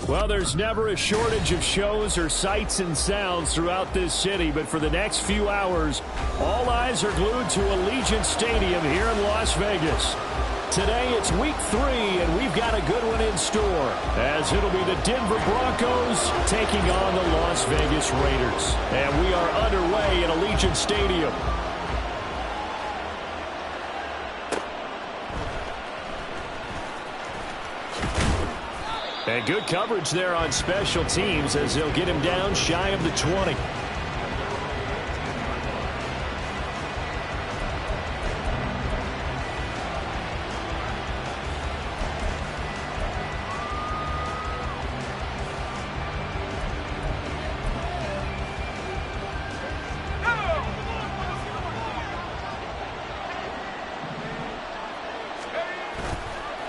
Well, there's never a shortage of shows or sights and sounds throughout this city, but for the next few hours, all eyes are glued to Allegiant Stadium here in Las Vegas. Today, it's week 3, and we've got a good one in store, as it'll be the Denver Broncos taking on the Las Vegas Raiders. And we are underway at Allegiant Stadium. And good coverage there on special teams as they'll get him down shy of the 20.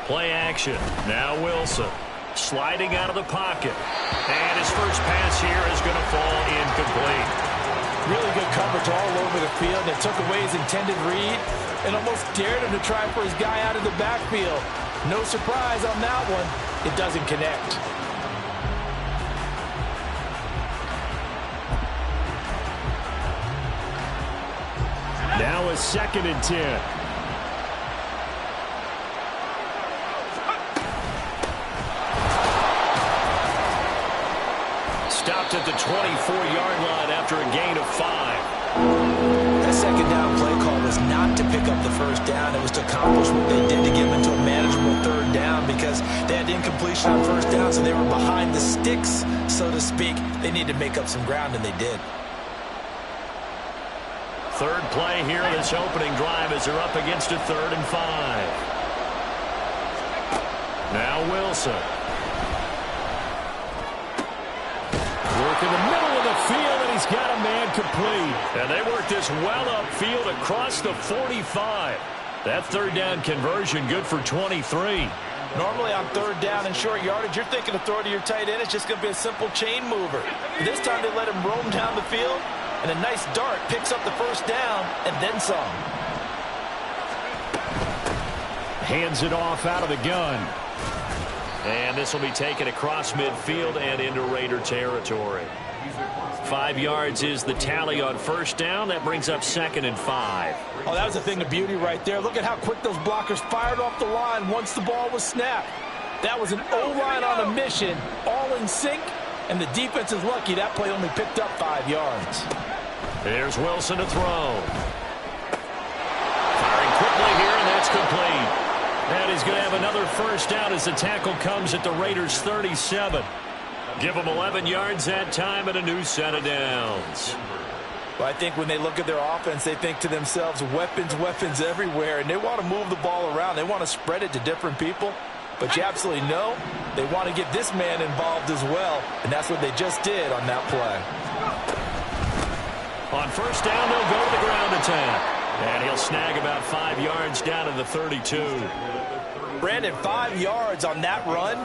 Play action. Now Wilson. Sliding out of the pocket. And his first pass here is going to fall incomplete. Really good coverage all over the field. They took away his intended read and almost dared him to try for his guy out of the backfield. No surprise on that one. It doesn't connect. Now a 2nd and 10. Stopped at the 24-yard line after a gain of 5. That second down play call was not to pick up the first down. It was to accomplish what they did to get them into a manageable 3rd down because they had incompletion on 1st down, so they were behind the sticks, so to speak. They needed to make up some ground, and they did. 3rd play here of this opening drive as they're up against a 3rd and 5. Now Wilson. Work in the middle of the field, and he's got a man complete. And they work this well upfield across the 45. That 3rd down conversion good for 23. Normally on 3rd down and short yardage, you're thinking to throw to your tight end. It's just going to be a simple chain mover. This time they let him roam down the field, and a nice dart picks up the 1st down and then some. Hands it off out of the gun. And this will be taken across midfield and into Raider territory. 5 yards is the tally on 1st down. That brings up 2nd and 5. Oh, that was a thing of beauty right there. Look at how quick those blockers fired off the line once the ball was snapped. That was an O-line on a mission, all in sync, and the defense is lucky that play only picked up 5 yards. There's Wilson to throw. Firing quickly here, and that's complete. And he's going to have another 1st down as the tackle comes at the Raiders' 37. Give them 11 yards that time and a new set of downs. Well, I think when they look at their offense, they think to themselves, weapons, weapons everywhere, and they want to move the ball around. They want to spread it to different people. But you absolutely know they want to get this man involved as well, and that's what they just did on that play. On 1st down, they'll go to the ground attack. And he'll snag about 5 yards down to the 32. Brandon, 5 yards on that run.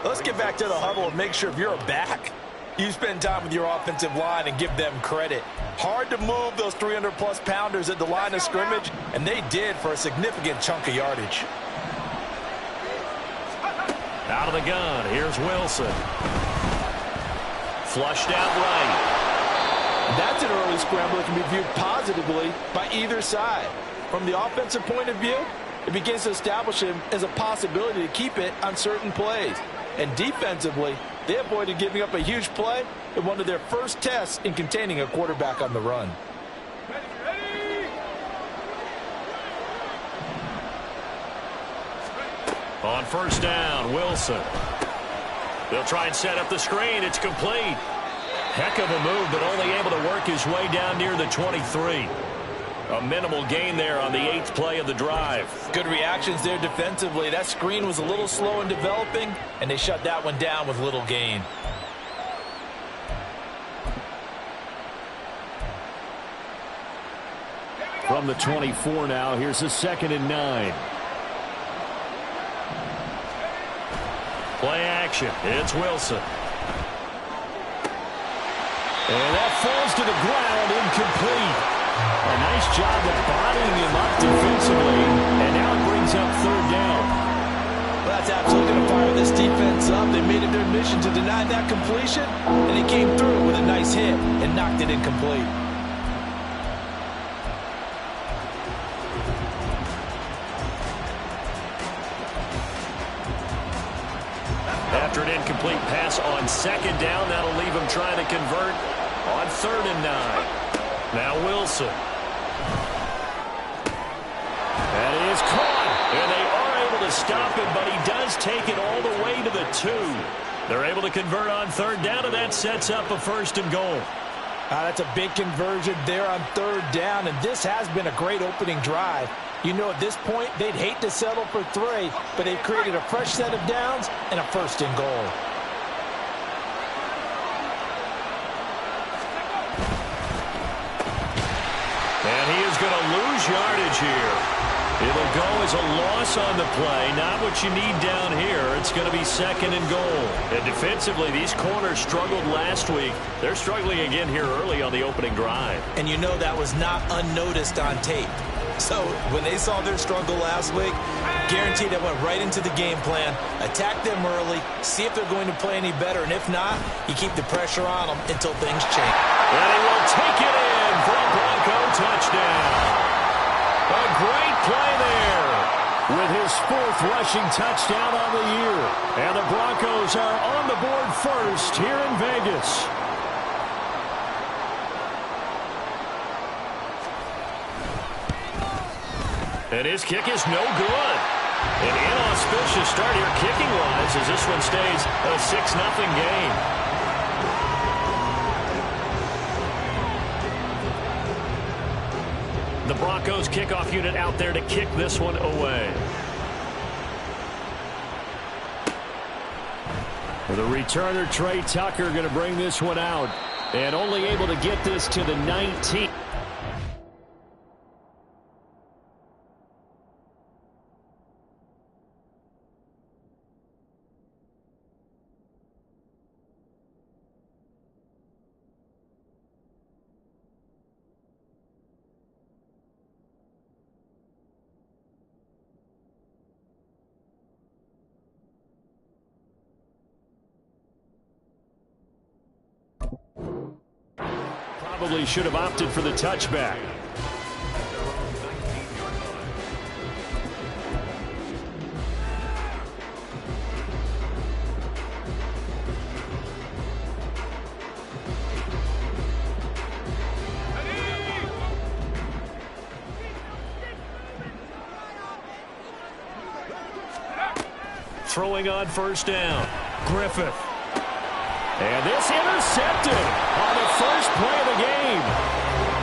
Let's get back to the huddle and make sure if you're a back, you spend time with your offensive line and give them credit. Hard to move those 300-plus pounders at the line of scrimmage, and they did for a significant chunk of yardage. Out of the gun, here's Wilson. Flushed out right. That's an early scramble that can be viewed positively by either side. From the offensive point of view, it begins to establish him as a possibility to keep it on certain plays. And defensively, they avoided giving up a huge play in one of their first tests in containing a quarterback on the run. On 1st down, Wilson. They'll try and set up the screen. It's complete. Heck of a move, but only able to work his way down near the 23. A minimal gain there on the 8th play of the drive. Good reactions there defensively. That screen was a little slow in developing, and they shut that one down with little gain. From the 24 now, here's a 2nd and 9. Play action. It's Wilson. And that falls to the ground, incomplete. A nice job of bodying him up defensively, and now it brings up 3rd down. Well, that's absolutely looking to fire this defense up. They made it their mission to deny that completion, and they came through with a nice hit and knocked it incomplete. After an incomplete pass on second down, that'll leave him trying to convert on 3rd and 9. Now Wilson. That is caught, and they are able to stop him, but he does take it all the way to the 2. They're able to convert on 3rd down, and that sets up a 1st and goal. That's a big conversion there on 3rd down, and this has been a great opening drive. You know, at this point, they'd hate to settle for 3, but they've created a fresh set of downs and a 1st and goal. And he is going to lose yardage here. It'll go as a loss on the play. Not what you need down here. It's going to be 2nd and goal. And defensively, these corners struggled last week. They're struggling again here early on the opening drive. And you know that was not unnoticed on tape. So when they saw their struggle last week, guaranteed they went right into the game plan, attack them early, see if they're going to play any better, and if not, you keep the pressure on them until things change. And he will take it in for a Bronco touchdown. A great play there with his 4th rushing touchdown on the year. And the Broncos are on the board first here in Vegas. And his kick is no good. An inauspicious start here kicking-wise as this one stays a 6-0 game. The Broncos kickoff unit out there to kick this one away. The returner, Trey Tucker, going to bring this one out. And only able to get this to the 19. Probably should have opted for the touchback. Throwing on 1st down. Griffith. And this intercepted on the first play of the game.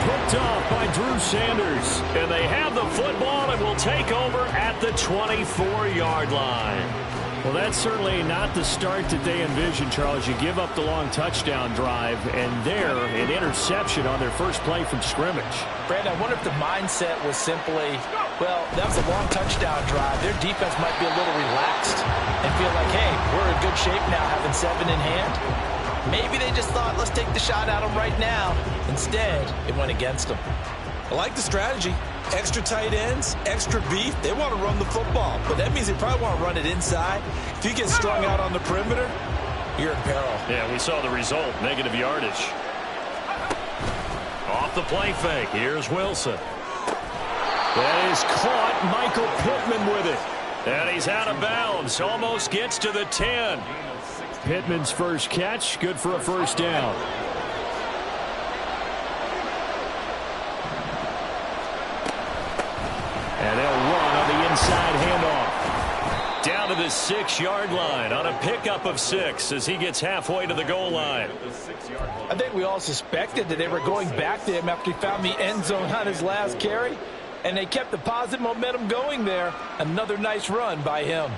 Picked off by Drew Sanders. And they have the football and will take over at the 24-yard line. Well, that's certainly not the start that they envisioned, Charles. You give up the long touchdown drive, and there, an interception on their first play from scrimmage. Brandon, I wonder if the mindset was simply, well, that was a long touchdown drive. Their defense might be a little relaxed and feel like, hey, we're in good shape now having 7 in hand. Maybe they just thought, let's take the shot at them right now. Instead, it went against them. I like the strategy. Extra tight ends, extra beef. They want to run the football, but that means they probably want to run it inside. If you get strung out on the perimeter, you're in peril. Yeah, we saw the result, negative yardage. Off the play fake, here's Wilson. That is caught, Michael Pittman with it. And he's out of bounds, almost gets to the 10. Pittman's first catch, good for a 1st down. And they'll run on the inside handoff. Down to the 6-yard line on a pickup of 6 as he gets halfway to the goal line. I think we all suspected that they were going back to him after he found the end zone on his last carry. And they kept the positive momentum going there. Another nice run by him.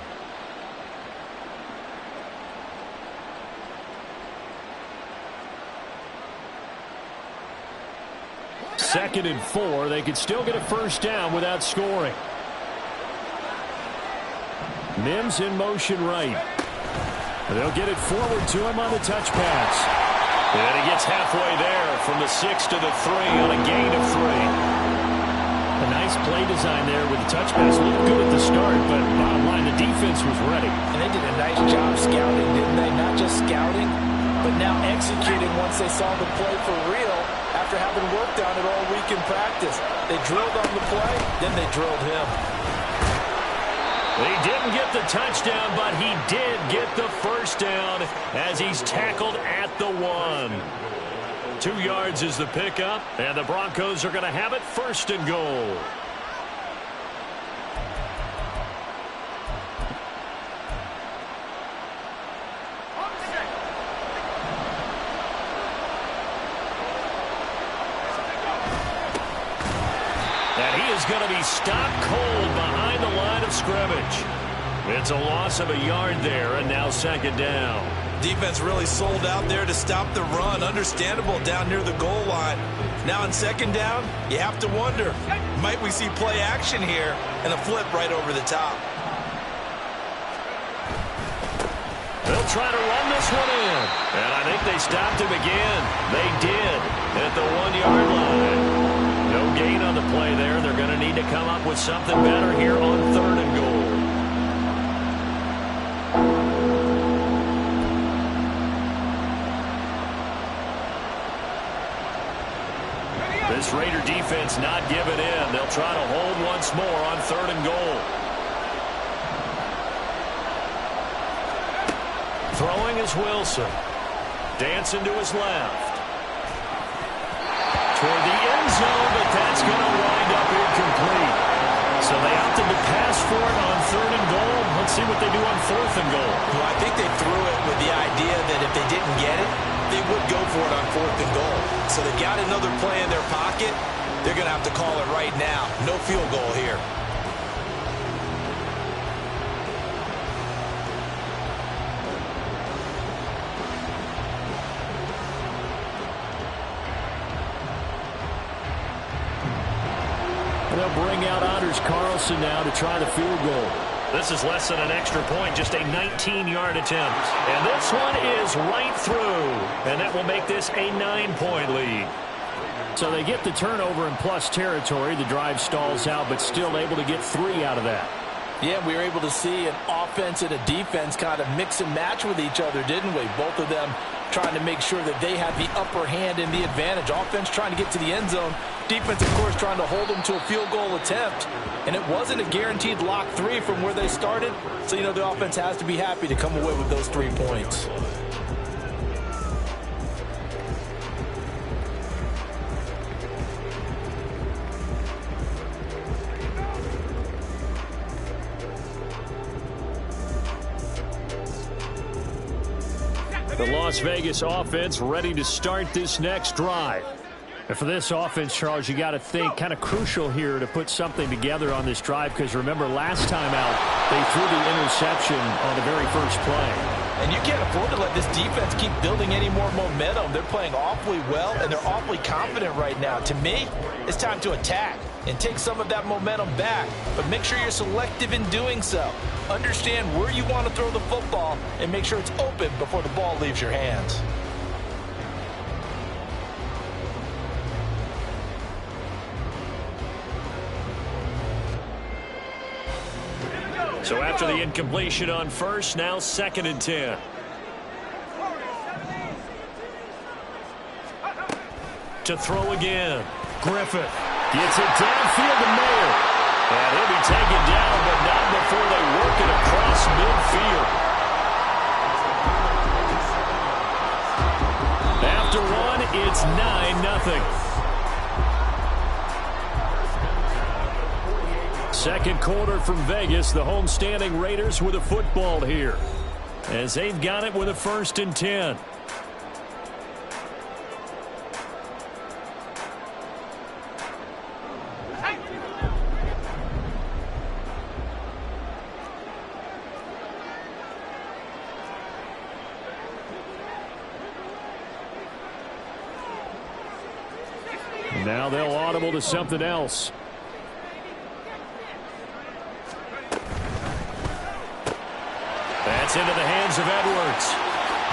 Second and 4. They could still get a 1st down without scoring. Mims in motion right. They'll get it forward to him on the touch pass. And he gets halfway there from the 6 to the 3 on a gain of 3. Nice play design there with the touch pass. Looked good at the start, but bottom line, the defense was ready. And they did a nice job scouting, didn't they? Not just scouting, but now executing once they saw the play for real after having worked on it all week in practice. They drilled on the play, then they drilled him. He didn't get the touchdown, but he did get the first down as he's tackled at the 1. 2 yards is the pickup, and the Broncos are going to have it first and goal. And he is going to be stopped cold behind the line of scrimmage. It's a loss of a yard there, and now second down. Defense really sold out there to stop the run. Understandable down near the goal line. Now in second down, you have to wonder, might we see play action here and a flip right over the top? They'll try to run this one in. And I think they stopped him again. They did at the 1-yard line. No gain on the play there. They're going to need to come up with something better here on third and goal. This Raider defense not giving in. They'll try to hold once more on third and goal. Throwing is Wilson. Dancing to his left. Toward the end zone, but that's going to wind up incomplete. So they opted to pass for it on third and goal. Let's see what they do on fourth and goal. Well, I think they threw it with the idea that if they didn't get it, they would go for it on fourth and goal. So they got another play in their pocket. They're going to have to call it right now. No field goal here. They'll bring out Anders Carlson now to try the field goal. This is less than an extra point, just a 19-yard attempt. And this one is right through. And that will make this a 9-point lead. So they get the turnover in plus territory. The drive stalls out, but still able to get 3 out of that. Yeah, we were able to see an offense and a defense kind of mix and match with each other, didn't we? Both of them trying to make sure that they had the upper hand and the advantage. Offense trying to get to the end zone. Defense, of course, trying to hold them to a field goal attempt. And it wasn't a guaranteed lock 3 from where they started. So, you know, the offense has to be happy to come away with those 3 points. The Las Vegas offense ready to start this next drive. And for this offense, Charles, you got to think kind of crucial here to put something together on this drive, because remember last time out they threw the interception on the very first play. And you can't afford to let this defense keep building any more momentum. They're playing awfully well, and they're awfully confident right now. To me, it's time to attack and take some of that momentum back. But make sure you're selective in doing so. Understand where you want to throw the football and make sure it's open before the ball leaves your hands. So after the incompletion on first, now 2nd and 10. To throw again. Griffith gets it downfield to Mayer. And he'll be taken down, but not before they work it across midfield. After one, it's 9-0. Second quarter from Vegas. The homestanding Raiders with a football here, as they've got it with a 1st and 10. Now they'll audible to something else. That's into the hands of Edwards.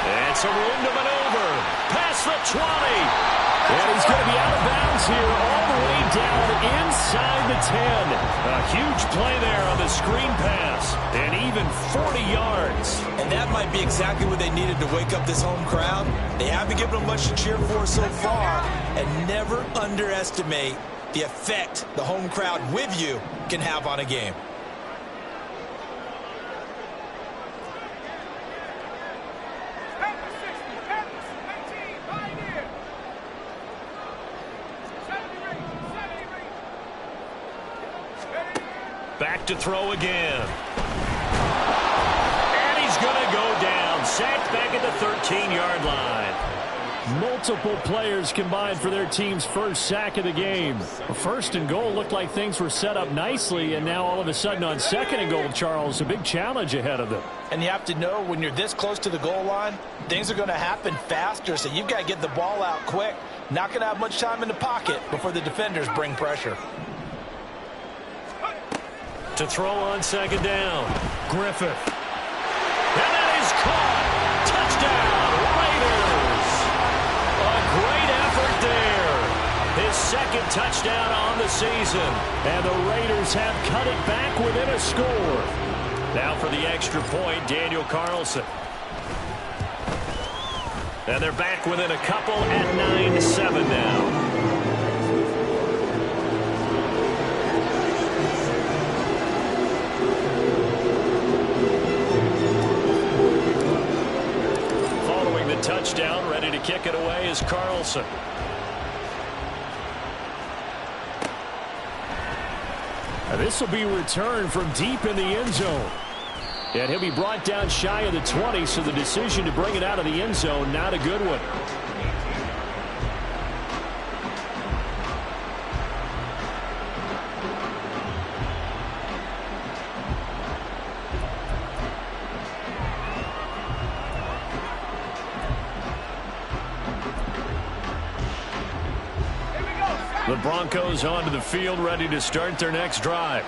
And some room to maneuver. Past the 20. And he's going to be out of bounds here all the way down inside the 10. A huge play there on the screen pass. And even 40 yards. And that might be exactly what they needed to wake up this home crowd. They haven't given them much to cheer for so far. And never underestimate the effect the home crowd with you can have on a game. Back to throw again. And he's going to go down. Sacked back at the 13-yard line. Multiple players combined for their team's first sack of the game. First and goal looked like things were set up nicely, and now all of a sudden on second and goal, Charles, a big challenge ahead of them. And you have to know when you're this close to the goal line, things are going to happen faster, so you've got to get the ball out quick. Not going to have much time in the pocket before the defenders bring pressure. To throw on second down, Griffith. And that is caught. Touchdown, Raiders. A great effort there. His second touchdown on the season. And the Raiders have cut it back within a score. Now for the extra point, Daniel Carlson. And they're back within a couple at 9-7 now. Touchdown, ready to kick it away is Carlson. Now this will be returned from deep in the end zone. And he'll be brought down shy of the 20, so the decision to bring it out of the end zone, not a good one. The Broncos onto the field, ready to start their next drive.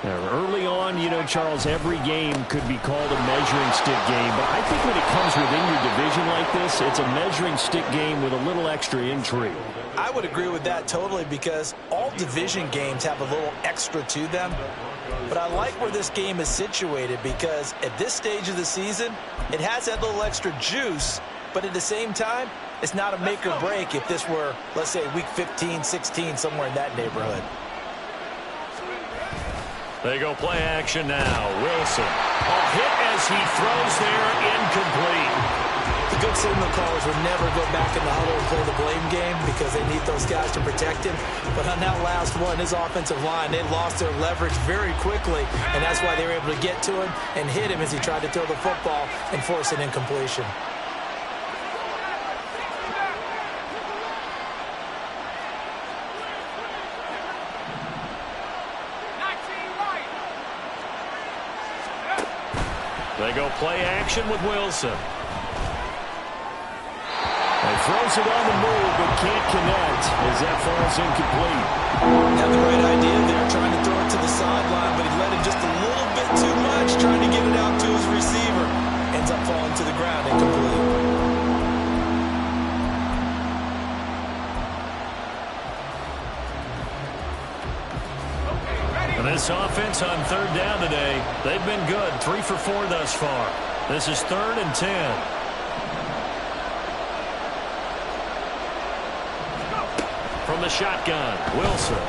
Now, early on, you know, Charles, every game could be called a measuring stick game. But I think when it comes within your division like this, it's a measuring stick game with a little extra intrigue. I would agree with that totally, because all division games have a little extra to them. But I like where this game is situated, because at this stage of the season, it has that little extra juice. But at the same time, it's not a make or break if this were, let's say, week 15, 16, somewhere in that neighborhood. They go play action now. Wilson. A hit as he throws there, incomplete. The good signal callers would never go back in the huddle and play the blame game, because they need those guys to protect him. But on that last one, his offensive line, they lost their leverage very quickly, and that's why they were able to get to him and hit him as he tried to throw the football and force an incompletion. They go play action with Wilson. He throws it on the move, but can't connect as that falls incomplete. Had the right idea there, trying to throw it to the sideline, but he let it just a little bit too much, trying to get it out to his receiver. Ends up falling to the ground, incomplete. This offense on third down today, they've been good. 3 for 4 thus far. This is 3rd and 10. From the shotgun, Wilson.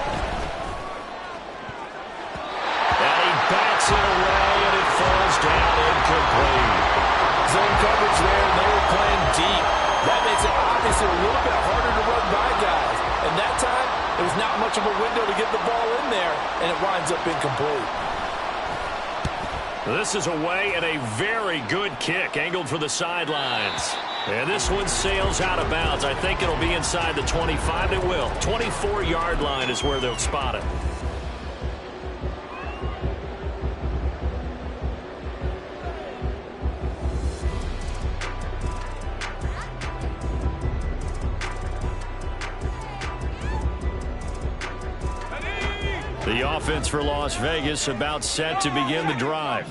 And he bats it away, and it falls down incomplete. Zone coverage there, and they were playing deep. That makes it obviously a little bit harder to run by guys. And that time, there was not much of a window to get the ball in there, and it winds up incomplete. This is away, and a very good kick angled for the sidelines. And this one sails out of bounds. I think it'll be inside the 25. It will. 24-yard line is where they'll spot it. The offense for Las Vegas about set to begin the drive.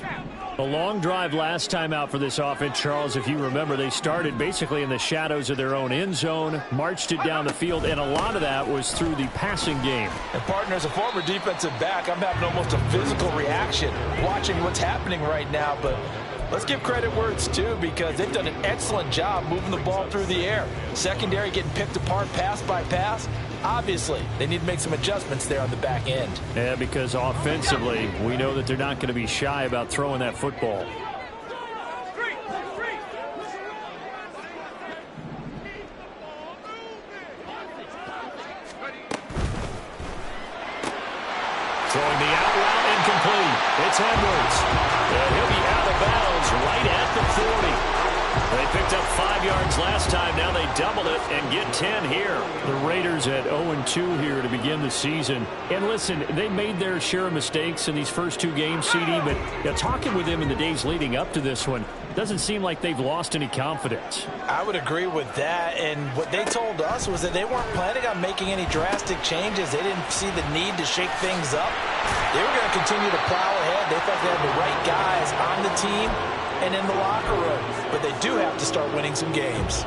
A long drive last time out for this offense, Charles. If you remember, they started basically in the shadows of their own end zone, marched it down the field, and a lot of that was through the passing game. And, partner, as a former defensive back, I'm having almost a physical reaction watching what's happening right now. But let's give credit where it's due, because they've done an excellent job moving the ball through the air. Secondary getting picked apart pass by pass. Obviously, they need to make some adjustments there on the back end. Yeah, because offensively, we know that they're not going to be shy about throwing that football. Throwing the out route incomplete. It's Edwards. And he'll be out of bounds right at the 40. They picked up 5 yards last time. Now they double it and get 10 here. The Raiders at 0-2 here to begin the season. And listen, they made their share of mistakes in these first 2 games, CD, but talking with them in the days leading up to this one, doesn't seem like they've lost any confidence. I would agree with that, and what they told us was that they weren't planning on making any drastic changes. They didn't see the need to shake things up. They were going to continue to plow ahead. They thought they had the right guys on the team and in the locker room, but they do have to start winning some games.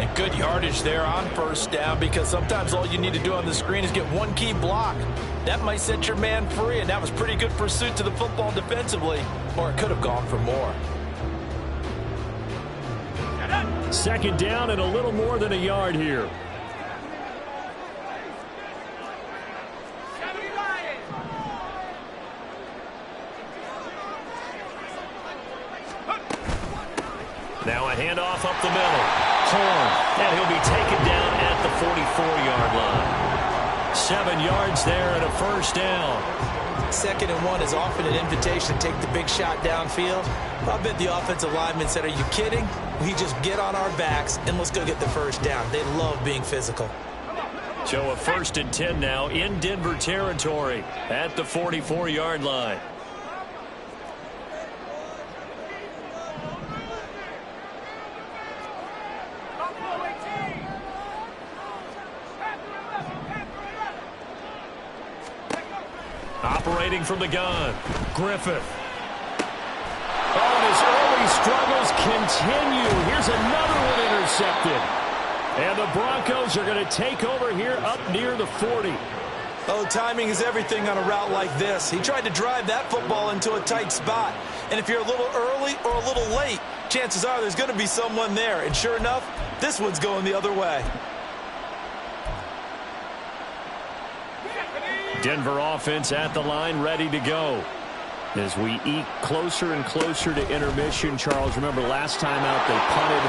And good yardage there on first down, because sometimes all you need to do on the screen is get one key block. That might set your man free, and that was pretty good pursuit to the football defensively, or it could have gone for more. Second down and a little more than a yard here. Now a handoff up the middle. Horn, and he'll be taken down at the 44-yard line. 7 yards there and a first down. 2nd and 1 is often an invitation to take the big shot downfield. I bet the offensive lineman said, "Are you kidding? We just get on our backs and let's go get the first down." They love being physical. So a 1st and 10 now in Denver territory at the 44-yard line. Operating from the gun, Griffith. Oh, and his early struggles continue. Here's another one intercepted. And the Broncos are going to take over here up near the 40. Oh, timing is everything on a route like this. He tried to drive that football into a tight spot. And if you're a little early or a little late, chances are there's going to be someone there. And sure enough, this one's going the other way. Denver offense at the line, ready to go. As we eke closer and closer to intermission, Charles, remember last time out they punted.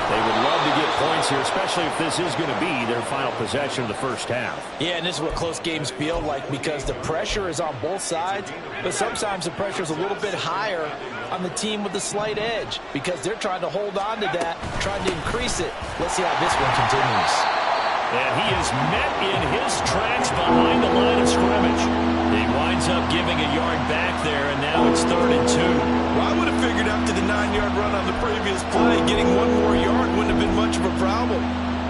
They would love to get points here, especially if this is going to be their final possession of the first half. Yeah, and this is what close games feel like, because the pressure is on both sides, but sometimes the pressure is a little bit higher on the team with the slight edge, because they're trying to hold on to that, trying to increase it. Let's see how this one continues. And he is met in his tracks behind the line of scrimmage. He winds up giving a yard back there, and now it's 3rd and 2. Well, I would have figured after the 9-yard run on the previous play, getting one more yard wouldn't have been much of a problem.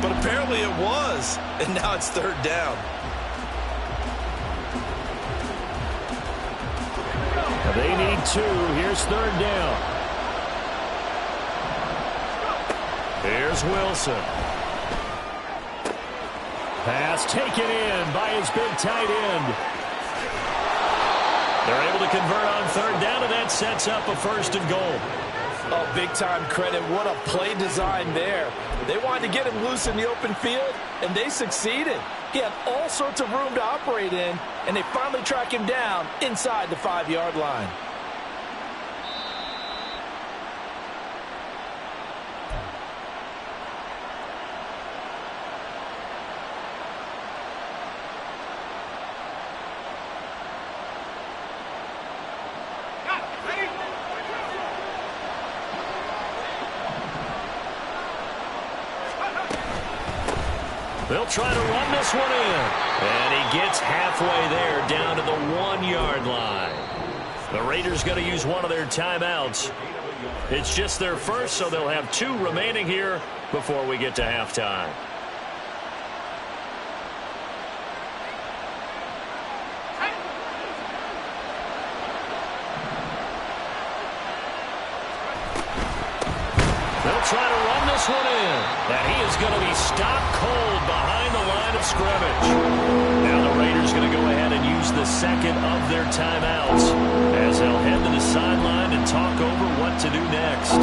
But apparently it was, and now it's 3rd down. They need 2. Here's 3rd down. Here's Wilson. Pass taken in by his big tight end. They're able to convert on 3rd down, and that sets up a 1st and goal. Oh, big-time credit. What a play design there. They wanted to get him loose in the open field, and they succeeded. He had all sorts of room to operate in, and they finally track him down inside the 5-yard line. They'll try to run this one in. And he gets halfway there down to the 1-yard line. The Raiders going to use one of their timeouts. It's just their first, so they'll have 2 remaining here before we get to halftime. this one in. And he is going to be stopped cold behind the line of scrimmage. Now the Raiders going to go ahead and use the second of their timeouts as they'll head to the sideline and talk over what to do next.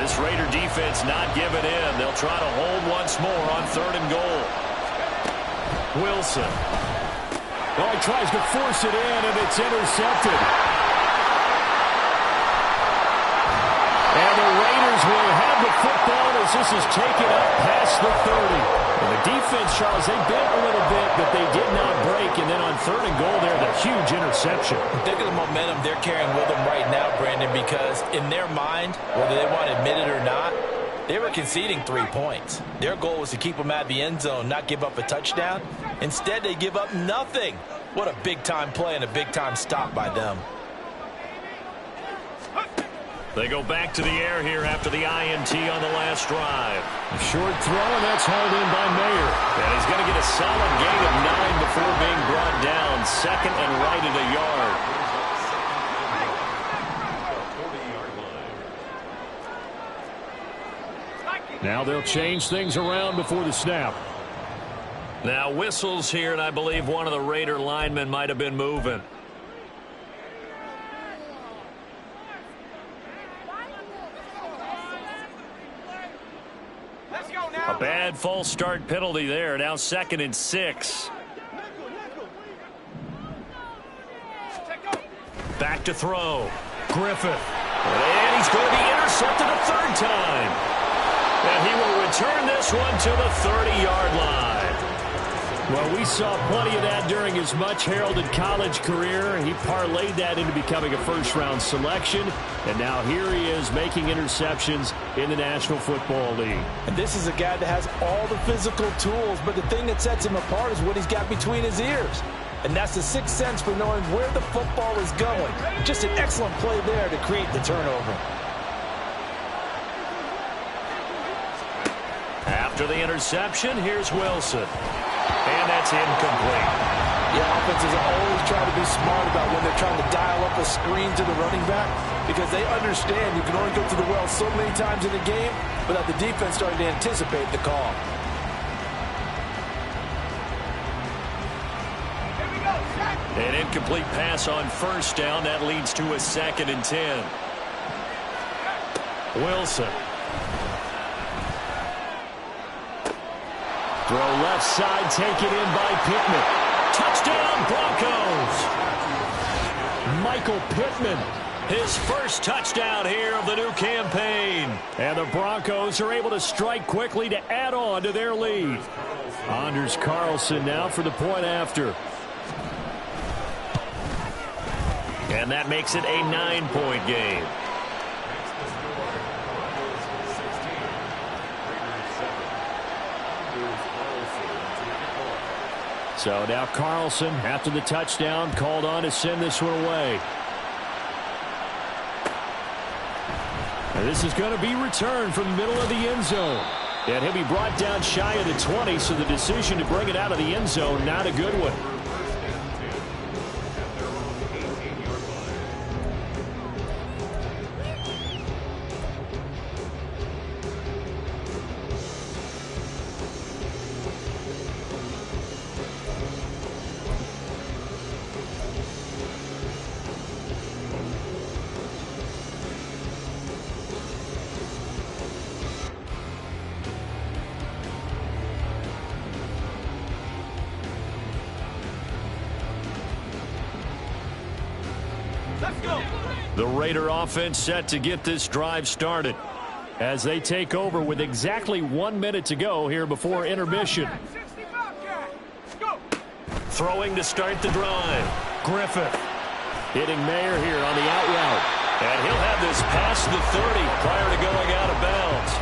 This Raider defense not giving in. They'll try to hold once more on 3rd and goal. Wilson. Oh, he tries to force it in, and it's intercepted. And the Raiders will have the football as this is taken up past the 30. And the defense, Charles, they bent a little bit, but they did not break. And then on 3rd and goal there, the huge interception. Think of the momentum they're carrying with them right now, Brandon, because in their mind, whether they want to admit it or not, they were conceding 3 points. Their goal was to keep them out of the end zone, not give up a touchdown. Instead, they give up nothing. What a big-time play and a big-time stop by them. They go back to the air here after the INT on the last drive. A short throw, and that's hauled in by Mayer. And he's going to get a solid gain of 9 before being brought down. 2nd and right at a yard. Now they'll change things around before the snap. Now whistles here, and I believe one of the Raider linemen might have been moving. A bad false start penalty there. Now 2nd and 6. Back to throw. Griffith. And he's going to be intercepted a 3rd time. And he will return this one to the 30-yard line. Well, we saw plenty of that during his much-heralded college career. He parlayed that into becoming a first-round selection. And now here he is making interceptions in the National Football League. And this is a guy that has all the physical tools, but the thing that sets him apart is what he's got between his ears. And that's the sixth sense for knowing where the football is going. Just an excellent play there to create the turnover. After the interception, here's Wilson. And that's incomplete. Yeah, offenses always try to be smart about when they're trying to dial up a screen to the running back because they understand you can only go to the well so many times in the game without the defense starting to anticipate the call. An incomplete pass on 1st down. That leads to a 2nd and 10. Wilson. Throw left side, taken in by Pittman. Touchdown, Broncos. Michael Pittman. His first touchdown here of the new campaign. And the Broncos are able to strike quickly to add on to their lead. Anders Carlson now for the point after. And that makes it a 9-point game. So now Carlson, after the touchdown, called on to send this one away. And this is going to be returned from the middle of the end zone. And he'll be brought down shy of the 20, so the decision to bring it out of the end zone, not a good one. The Raider offense set to get this drive started as they take over with exactly 1 minute to go here before intermission. Throwing to start the drive. Griffith hitting Mayer here on the out route. And he'll have this past the 30 prior to going out of bounds.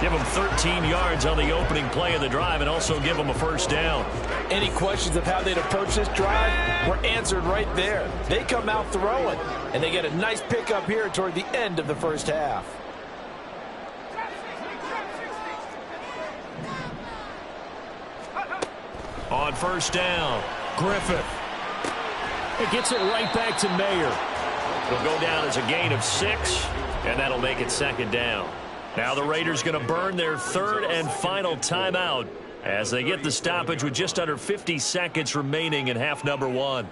Give him 13 yards on the opening play of the drive and also give him a 1st down. Any questions of how they'd approach this drive were answered right there. They come out throwing, and they get a nice pickup here toward the end of the 1st half. On first down, Griffith. It gets it right back to Mayer. It'll go down as a gain of 6, and that'll make it second down. Now the Raiders going to burn their third and final timeout as they get the stoppage with just under 50 seconds remaining in half number 1.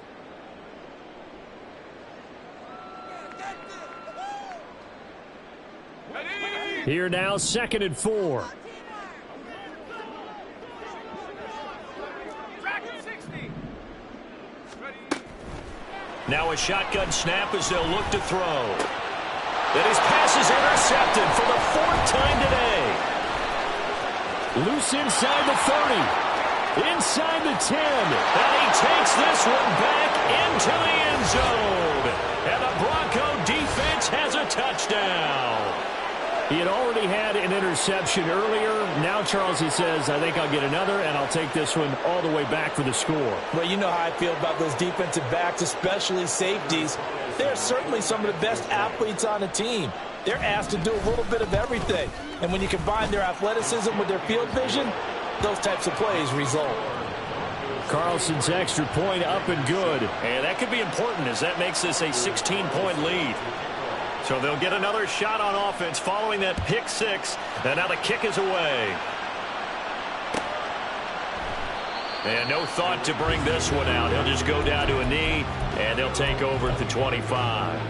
Here now, 2nd and 4. Now a shotgun snap as they'll look to throw. Then his pass is intercepted for the 4th time today. Loose inside the 30. Inside the 10. And he takes this one back into the end zone. And the Bronco defense has a touchdown. He had already had an interception earlier. Now, Charles, he says, I think I'll get another, and I'll take this one all the way back for the score. Well, you know how I feel about those defensive backs, especially safeties. They're certainly some of the best athletes on the team. They're asked to do a little bit of everything. And when you combine their athleticism with their field vision, those types of plays result. Carlson's extra point up and good. And that could be important as that makes this a 16-point lead. So they'll get another shot on offense following that pick 6. And now the kick is away. And no thought to bring this one out. He'll just go down to a knee, and they'll take over at the 25.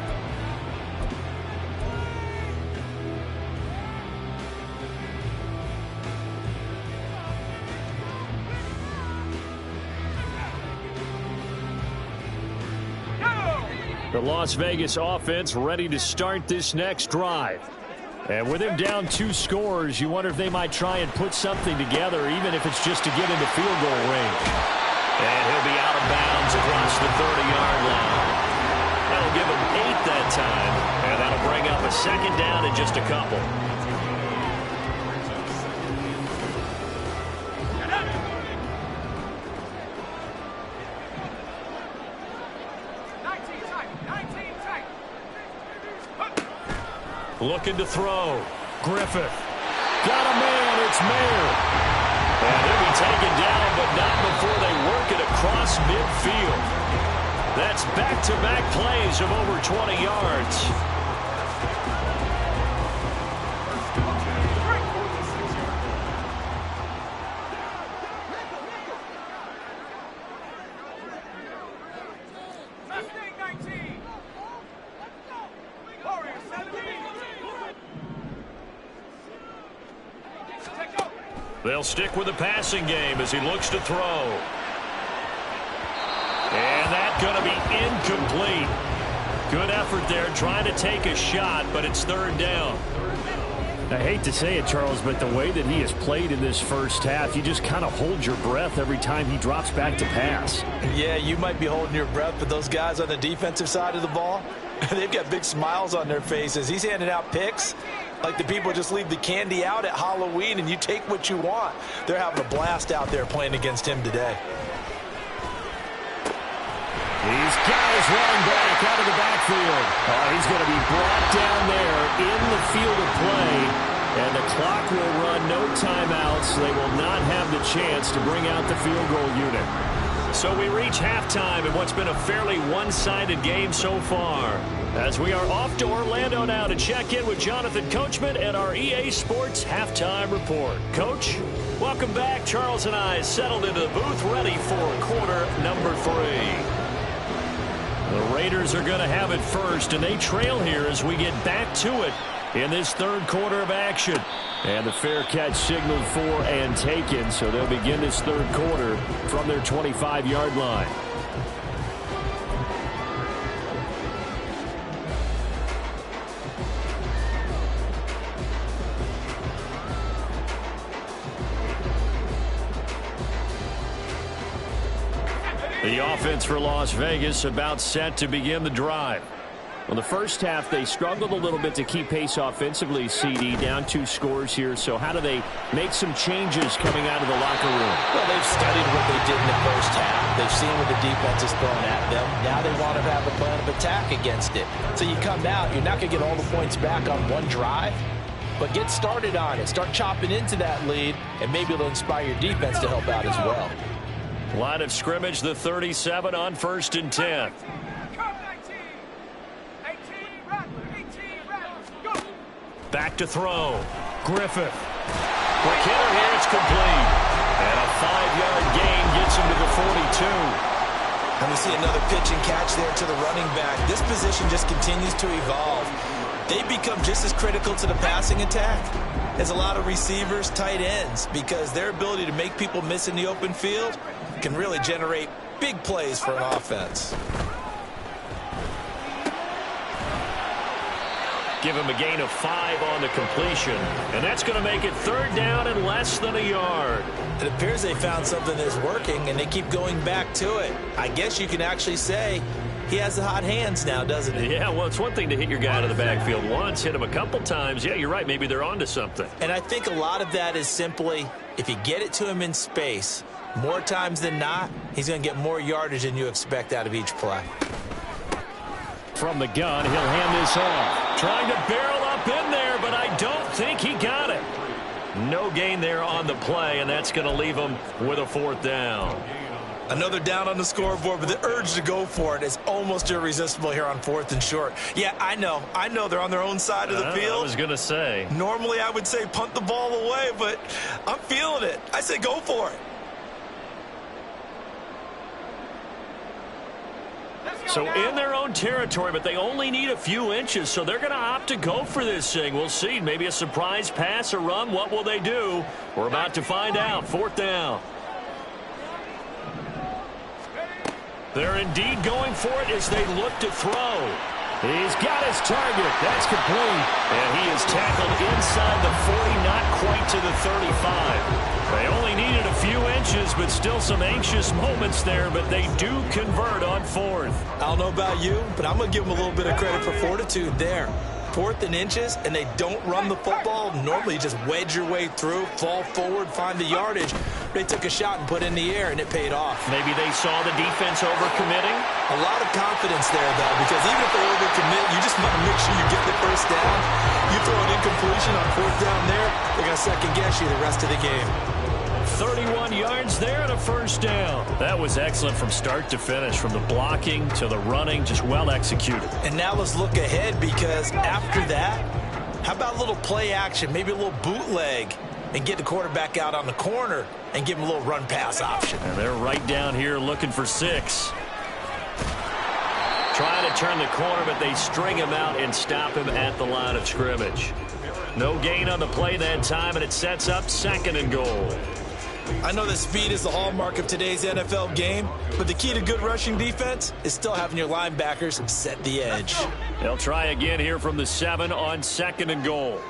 The Las Vegas offense ready to start this next drive. And with him down 2 scores, you wonder if they might try and put something together, even if it's just to get into field goal range. And he'll be out of bounds across the 30-yard line. That'll give him 8 that time, and that'll bring up a second down in just a couple. Looking to throw. Griffith. Got a man. It's Mayer. And he'll be taken down, but not before they work it across midfield. That's back-to-back plays of over 20 yards. They'll stick with the passing game as he looks to throw. And that's going to be incomplete. Good effort there trying to take a shot, but it's 3rd down. I hate to say it, Charles, but the way that he has played in this first half, you just kind of hold your breath every time he drops back to pass. Yeah, you might be holding your breath, but those guys on the defensive side of the ball, they've got big smiles on their faces. He's handing out picks like the people just leave the candy out at Halloween and you take what you want. They're having a blast out there playing against him today. He's got his running back out of the backfield. He's going to be brought down there in the field of play. And the clock will run, no timeouts. They will not have the chance to bring out the field goal unit. So we reach halftime in what's been a fairly one-sided game so far. As we are off to Orlando now to check in with Jonathan Coachman and our EA Sports Halftime Report. Coach, welcome back. Charles and I settled into the booth ready for quarter number 3. The Raiders are going to have it first, and they trail here as we get back to it in this 3rd quarter of action. And the fair catch signaled for and taken, so they'll begin this 3rd quarter from their 25-yard line. The offense for Las Vegas about set to begin the drive. Well, the first half, they struggled a little bit to keep pace offensively, CD, down 2 scores here. So how do they make some changes coming out of the locker room? Well, they've studied what they did in the first half. They've seen what the defense is throwing at them. Now they want to have a plan of attack against it. So you come out, you're not going to get all the points back on one drive, but get started on it. Start chopping into that lead, and maybe it'll inspire your defense to help out as well. Line of scrimmage, the 37 on 1st and 10. Back to throw. Griffith. Quick hitter here, it's complete. And a 5-yard gain gets him to the 42. And we see another pitch and catch there to the running back. This position just continues to evolve. They become just as critical to the passing attack as a lot of receivers, tight ends, because their ability to make people miss in the open field can really generate big plays for an offense. Give him a gain of 5 on the completion. And that's going to make it 3rd down and less than a yard. It appears they found something that's working, and they keep going back to it. I guess you can actually say he has the hot hands now, doesn't he? Yeah, well, it's one thing to hit your guy out of the backfield once, hit him a couple times. Yeah, you're right. Maybe they're onto something. And I think a lot of that is simply if you get it to him in space, more times than not, he's going to get more yardage than you expect out of each play. From the gun, he'll hand this off. Trying to barrel up in there, but I don't think he got it. No gain there on the play, and that's going to leave him with a 4th down. Another down on the scoreboard, but the urge to go for it is almost irresistible here on 4th and short. Yeah, I know they're on their own side of the field. I was going to say. Normally I would say punt the ball away, but I'm feeling it. I say go for it. So in their own territory, but they only need a few inches, so they're going to opt to go for this thing. We'll see. Maybe a surprise pass or run. What will they do? We're about to find out. 4th down. They're indeed going for it as they look to throw. He's got his target. That's complete. And he is tackled inside the 40, not quite to the 35. They only needed a few inches, but still some anxious moments there, but they do convert on 4th. I don't know about you, but I'm going to give them a little bit of credit for fortitude there. 4th and inches, and they don't run the football. Normally, you just wedge your way through, fall forward, find the yardage. They took a shot and put it in the air, and it paid off. Maybe they saw the defense overcommitting. A lot of confidence there, though, because even if they overcommit, you just want to make sure you get the 1st down. You throw an incompletion on 4th down there, they're going to second-guess you the rest of the game. 31 yards there and a 1st down. That was excellent from start to finish, from the blocking to the running, just well executed. And now let's look ahead, because after that, how about a little play action, maybe a little bootleg, and get the quarterback out on the corner and give him a little run-pass option. And they're right down here looking for 6. Trying to turn the corner, but they string him out and stop him at the line of scrimmage. No gain on the play that time, and it sets up 2nd and goal. I know that speed is the hallmark of today's NFL game, but the key to good rushing defense is still having your linebackers set the edge. They'll try again here from the 7 on 2nd and goal.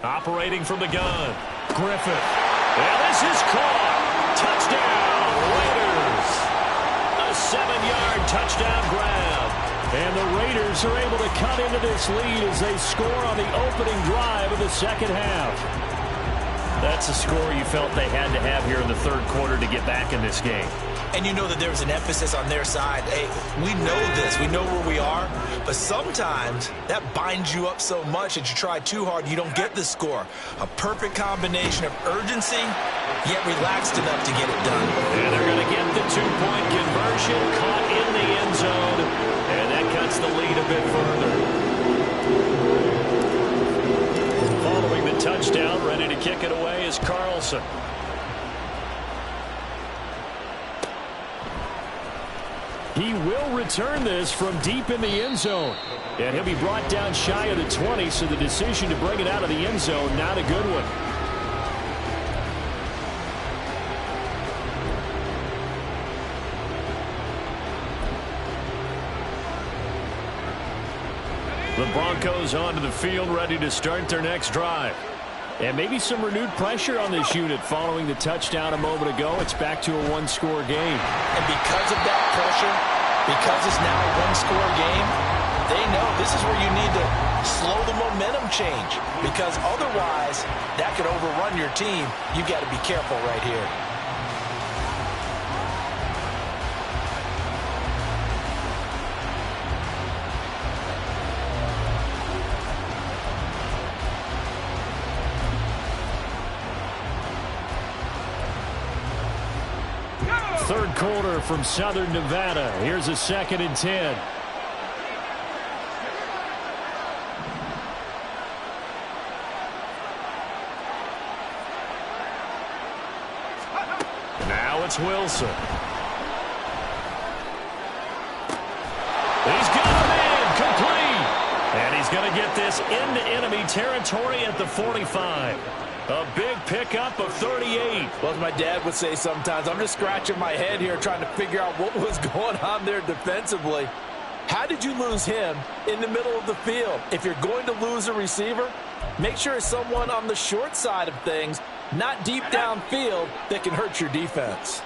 Operating from the gun. Griffith. And this is caught. Touchdown, Raiders. A 7-yard touchdown grab. And the Raiders are able to cut into this lead as they score on the opening drive of the 2nd half. That's a score you felt they had to have here in the 3rd quarter to get back in this game. And you know that there was an emphasis on their side. Hey, we know this. We know where we are. But sometimes that binds you up so much that you try too hard, you don't get the score. A perfect combination of urgency, yet relaxed enough to get it done. And they're going to get the 2-point conversion, caught in the end zone. And that cuts the lead a bit further. Following the touchdown, ready to kick it away is Carlson. He will return this from deep in the end zone. And he'll be brought down shy of the 20, so the decision to bring it out of the end zone, not a good one. The Broncos onto the field, ready to start their next drive. And maybe some renewed pressure on this unit following the touchdown a moment ago. It's back to a 1-score game. And because of that pressure, because it's now a 1-score game, they know this is where you need to slow the momentum change. Because otherwise, that could overrun your team. You've got to be careful right here. third quarter from Southern Nevada. Here's a 2nd and 10. Now it's Wilson. He's got a man complete. And he's going to get this into enemy territory at the 45. A big pickup of 38. Well, as my dad would say sometimes, I'm just scratching my head here trying to figure out what was going on there defensively. How did you lose him in the middle of the field? If you're going to lose a receiver, make sure it's someone on the short side of things, not deep downfield, that can hurt your defense.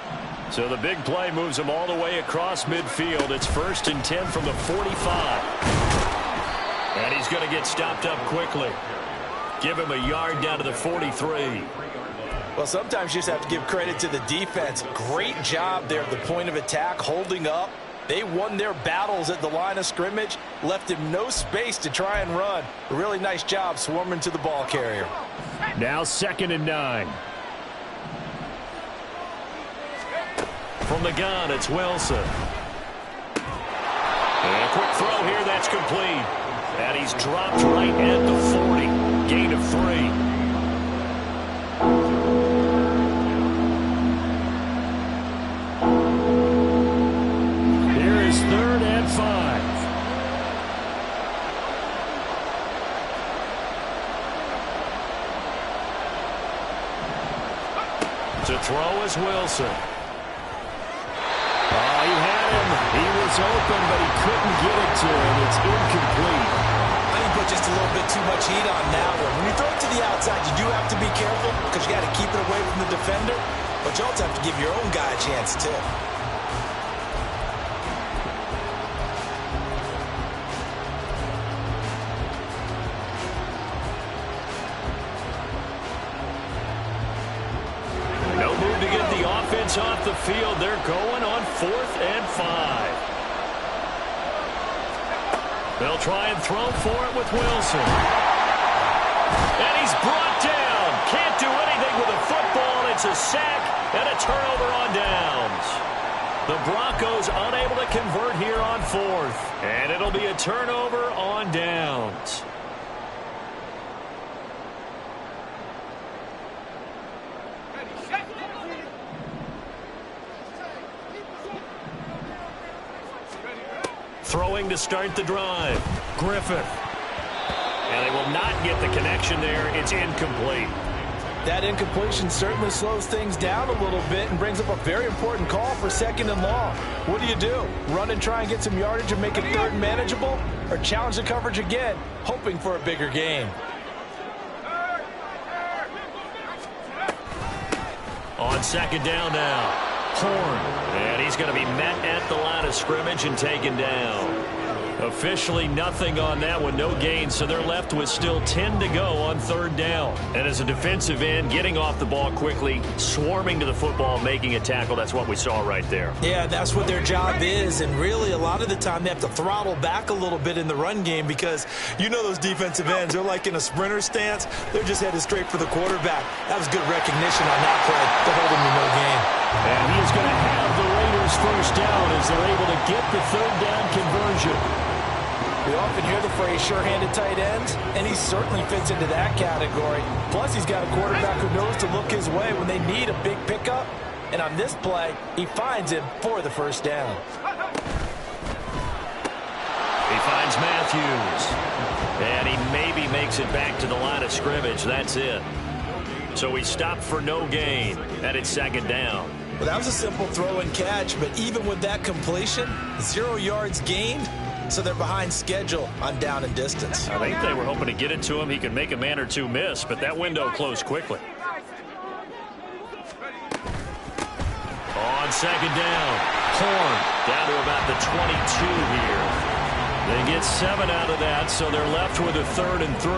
So the big play moves him all the way across midfield. It's 1st and 10 from the 45. And he's going to get stopped up quickly. Give him a yard down to the 43. Well, sometimes you just have to give credit to the defense. Great job there at the point of attack, holding up. They won their battles at the line of scrimmage, left him no space to try and run. A really nice job swarming to the ball carrier. Now 2nd and 9. From the gun, it's Wilson. And a quick throw here, that's complete. And he's dropped right at the 40. Gain of 3. Here is 3rd and 5. To throw is Wilson. Oh, he had him. He was open, but he couldn't get it to him. It's incomplete. I think put just a little bit too much heat on that one. When you throw it to the outside, you do have to be careful because you got to keep it away from the defender, but you also have to give your own guy a chance too. No move to get the offense off the field. They're going on 4th and 5. They'll try and throw for it with Wilson. And he's brought down. Can't do anything with a football. It's a sack and a turnover on downs. The Broncos unable to convert here on 4th. And it'll be a turnover on downs. Throwing to start the drive. Griffith. And they will not get the connection there. It's incomplete. That incompletion certainly slows things down a little bit and brings up a very important call for 2nd and long. What do? Run and try and get some yardage and make it 3rd and manageable? Or challenge the coverage again, hoping for a bigger gain? On 2nd down now. Horn. And he's going to be met at the line of scrimmage and taken down. Officially nothing on that one, no gain, so they're left with still 10 to go on 3rd down. And as a defensive end, getting off the ball quickly, swarming to the football, making a tackle, that's what we saw right there. Yeah, that's what their job is, and really a lot of the time they have to throttle back a little bit in the run game because you know those defensive ends, they're like in a sprinter stance, they're just headed straight for the quarterback. That was good recognition on that play to hold him to no gain. And he is going to have the Raiders 1st down as they're able to get the 3rd down conversion. We often hear the phrase sure-handed tight ends, and he certainly fits into that category. Plus, he's got a quarterback who knows to look his way when they need a big pickup. And on this play, he finds him for the 1st down. He finds Matthews. And he maybe makes it back to the line of scrimmage. That's it. So he stopped for no gain, and it's 2nd down. Well, that was a simple throw and catch, but even with that completion, 0 yards gained. So they're behind schedule on down and distance. I think they were hoping to get it to him. He could make a man or two miss, but that window closed quickly. On 2nd down, Horn down to about the 22 here. They get 7 out of that, so they're left with a 3rd and 3.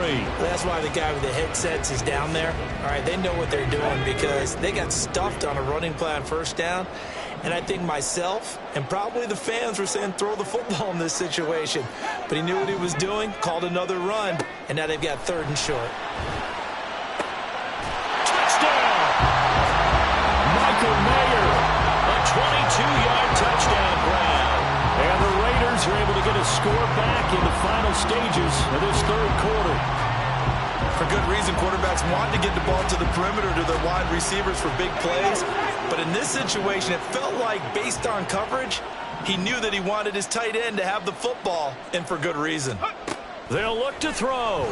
That's why the guy with the headsets is down there. All right, they know what they're doing because they got stuffed on a running play on 1st down. And I think myself and probably the fans were saying throw the football in this situation. But he knew what he was doing, called another run, and now they've got 3rd and short. Touchdown! Michael Mayer, a 20 Lions are able to get a score back in the final stages of this third quarter. For good reason, quarterbacks want to get the ball to the perimeter to their wide receivers for big plays. But in this situation, it felt like, based on coverage, he knew that he wanted his tight end to have the football, and for good reason. They'll look to throw.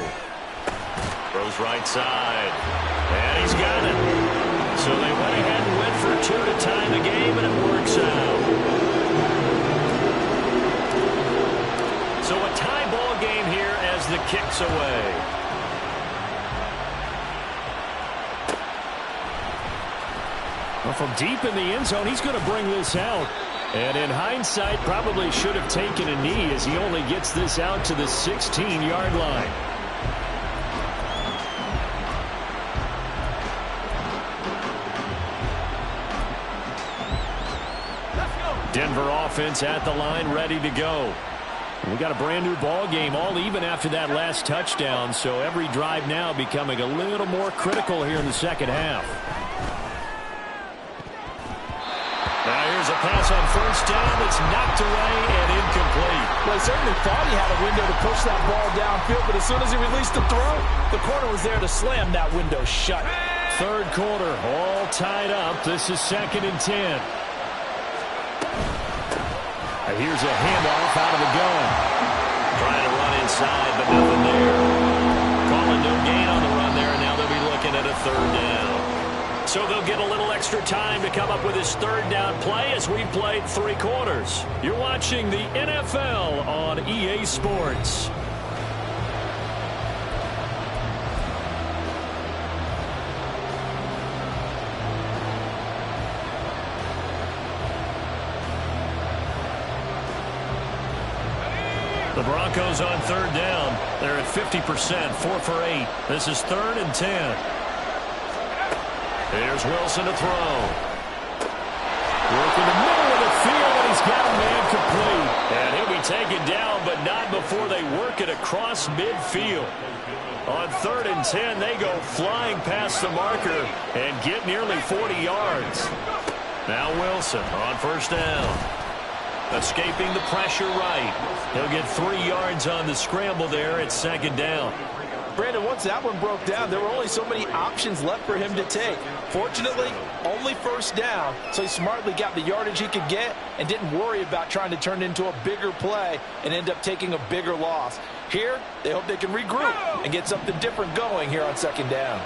Throws right side. And he's got it. So they went ahead and went for two to tie the game, and it works out. So a tie ball game here as the kick's away. Well, from deep in the end zone, he's going to bring this out. And in hindsight, probably should have taken a knee as he only gets this out to the 16-yard line. Denver offense at the line, ready to go. We got a brand new ball game, all even after that last touchdown. So every drive now becoming a little more critical here in the second half. Now here's a pass on first down that's knocked away and incomplete. Well, he certainly thought he had a window to push that ball downfield, but as soon as he released the throw, the corner was there to slam that window shut. Third quarter, all tied up. This is 2nd and 10. And here's a handoff out of the gun. Trying to run inside, but nothing there. Calling no gain on the run there, and now they'll be looking at a third down. So they'll get a little extra time to come up with his third down play as we've played 3 quarters. You're watching the NFL on EA Sports. The Broncos on third down. They're at 50%, 4 for 8. This is 3rd and 10. Here's Wilson to throw. Work in the middle of the field, and he's got a man complete. And he'll be taken down, but not before they work it across midfield. On 3rd and 10, they go flying past the marker and get nearly 40 yards. Now Wilson on first down. Escaping the pressure right. He'll get 3 yards on the scramble there at 2nd down. Brandon, once that one broke down, there were only so many options left for him to take. Fortunately, only first down, so he smartly got the yardage he could get and didn't worry about trying to turn it into a bigger play and end up taking a bigger loss. Here, they hope they can regroup and get something different going here on 2nd down.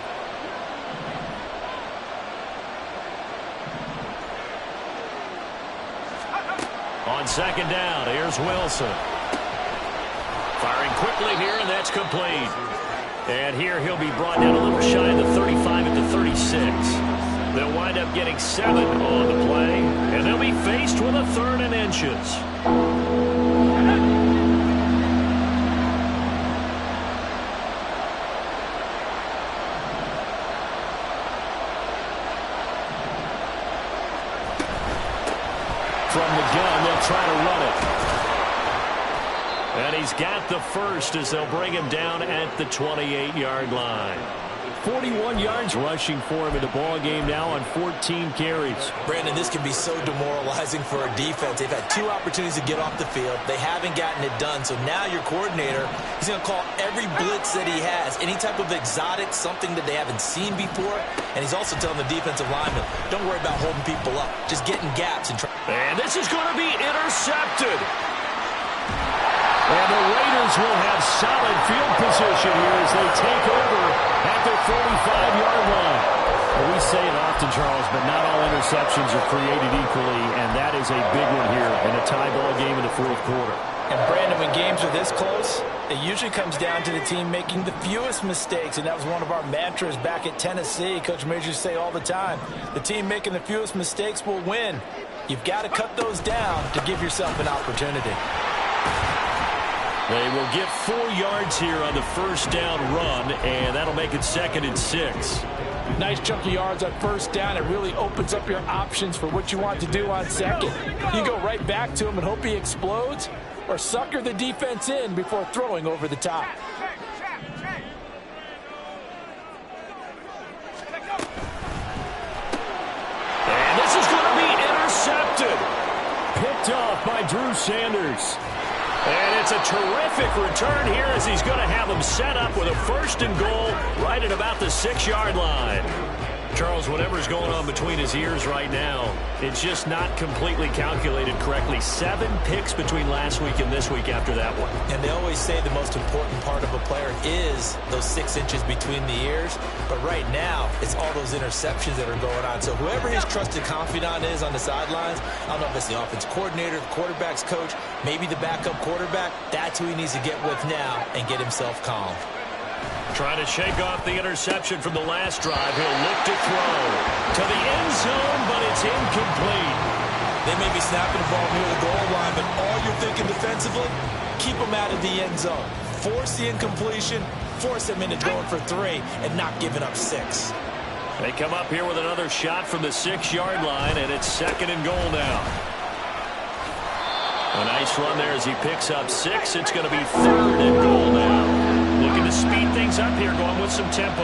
On 2nd down, here's Wilson. Firing quickly here, and that's complete. And here he'll be brought down a little shy of the 35 at the 36. They'll wind up getting 7 on the play, and they'll be faced with a 3rd and inches. From the gun, they'll try to run it. And he's got the first as they'll bring him down at the 28-yard line. 41 yards rushing for him in the ball game now on 14 carries. Brandon, this can be so demoralizing for a defense. They've had 2 opportunities to get off the field. They haven't gotten it done. So now your coordinator, he's going to call every blitz that he has, any type of exotic, something that they haven't seen before. And he's also telling the defensive lineman, don't worry about holding people up. Just get in gaps and try. And this is going to be intercepted. And the Raiders will have solid field position here as they take over at their 45-yard line. Well, we say it often, Charles, but not all interceptions are created equally, and that is a big one here in a tie ball game in the 4th quarter. And, Brandon, when games are this close, it usually comes down to the team making the fewest mistakes, and that was one of our mantras back at Tennessee. Coach Majors used to say all the time, the team making the fewest mistakes will win. You've got to cut those down to give yourself an opportunity. They will get 4 yards here on the first down run, and that'll make it 2nd and 6. Nice chunk of yards on first down. It really opens up your options for what you want to do on second. You go right back to him and hope he explodes, or sucker the defense in before throwing over the top. And this is going to be intercepted. Picked off by Drew Sanders. And it's a terrific return here as he's going to have them set up with a 1st and goal right at about the 6-yard line. Charles, whatever's going on between his ears right now, it's just not completely calculated correctly. 7 picks between last week and this week after that one. And they always say the most important part of a player is those 6 inches between the ears. But right now, it's all those interceptions that are going on. So whoever his trusted confidant is on the sidelines, I don't know if it's the offense coordinator, the quarterback's coach, maybe the backup quarterback, that's who he needs to get with now and get himself calm. Trying to shake off the interception from the last drive. He'll look to throw to the end zone, but it's incomplete. They may be snapping the ball near the goal line, but all you're thinking defensively, keep them out of the end zone. Force the incompletion, force them into going for 3, and not giving up 6. They come up here with another shot from the 6-yard line, and it's 2nd and goal now. A nice run there as he picks up 6. It's going to be 3rd and goal now. Looking to speed things up here, going with some tempo.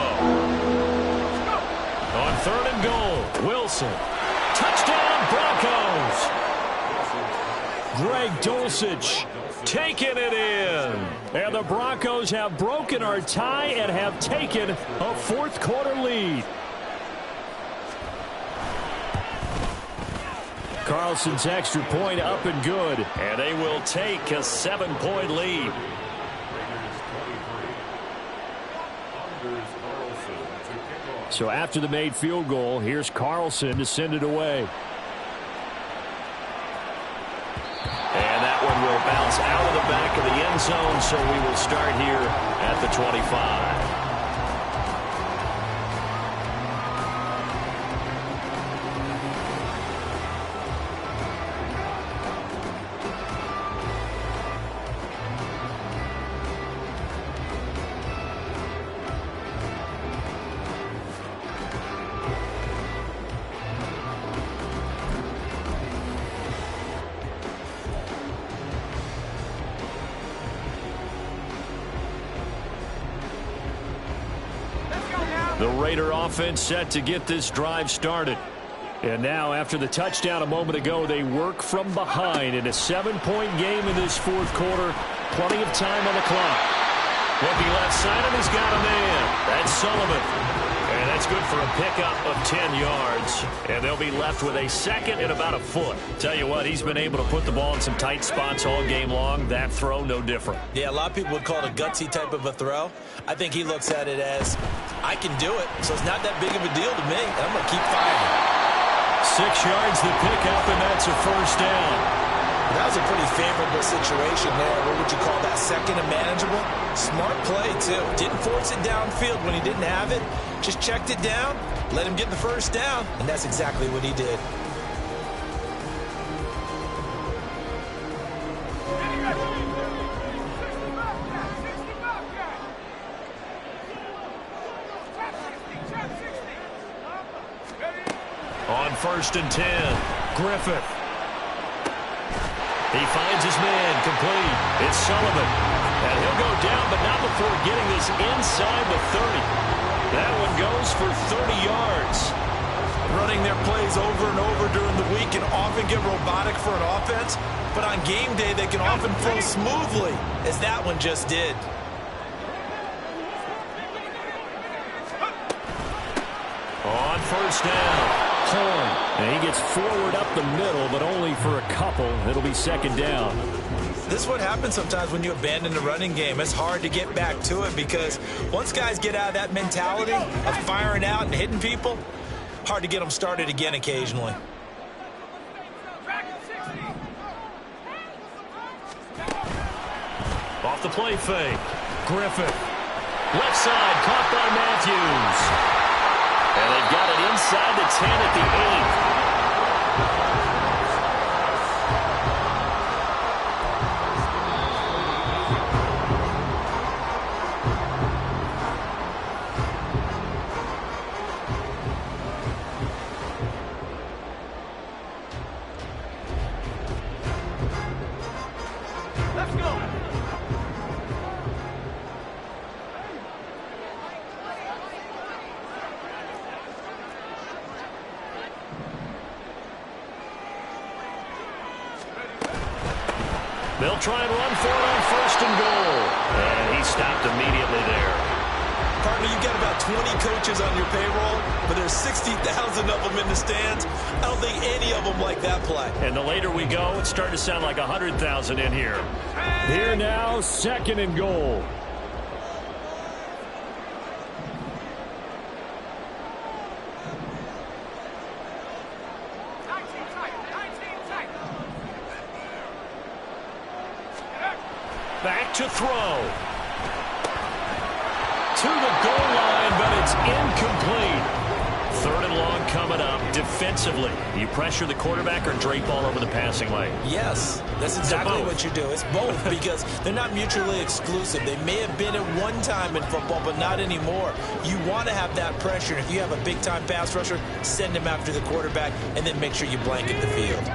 On 3rd and goal, Wilson. Touchdown, Broncos. Greg Dulcich taking it in. And the Broncos have broken our tie and have taken a 4th quarter lead. Carlson's extra point up and good. And they will take a 7-point lead. So after the made field goal, here's Carlson to send it away. And that one will bounce out of the back of the end zone, so we will start here at the 25. The Raider offense set to get this drive started. And now, after the touchdown a moment ago, they work from behind in a 7-point game in this 4th quarter. Plenty of time on the clock. Looking left side, and he's got a man. That's Sullivan. And that's good for a pickup of 10 yards. And they'll be left with a 2nd and about a foot. Tell you what, he's been able to put the ball in some tight spots all game long. That throw, no different. Yeah, a lot of people would call it a gutsy type of a throw. I think he looks at it as, I can do it, so it's not that big of a deal to me, and I'm going to keep firing. 6 yards the pickup, and that's a 1st down. That was a pretty favorable situation there. What would you call that, 2nd and manageable? Smart play, too. Didn't force it downfield when he didn't have it. Just checked it down, let him get the 1st down, and that's exactly what he did. On 1st and 10, Griffith. He finds his man, complete. It's Sullivan. And he'll go down, but not before getting this inside the 30. That one goes for 30 yards. Running their plays over and over during the week can often get robotic for an offense, but on game day they can often flow smoothly, as that one just did. On 1st down. And he gets forward up the middle, but only for a couple. It'll be 2nd down. This is what happens sometimes when you abandon the running game. It's hard to get back to it because once guys get out of that mentality of firing out and hitting people, hard to get them started again occasionally. Off the play fake. Griffith. Left side, caught by Matthews. And they've got it inside the 10 at the 8. They'll try and run for it on first and goal. And he stopped immediately there. Partner, you've got about 20 coaches on your payroll, but there's 60,000 of them in the stands. I don't think any of them like that play. And the later we go, it's starting to sound like 100,000 in here. Here now, second and goal. Back to throw. To the goal line, but it's incomplete. Third and long coming up. Defensively, you pressure the quarterback or drape all over the passing lane? Yes, that's exactly what you do. It's both because they're not mutually exclusive. They may have been at one time in football, but not anymore. You want to have that pressure. If you have a big-time pass rusher, send him after the quarterback, and then make sure you blanket the field.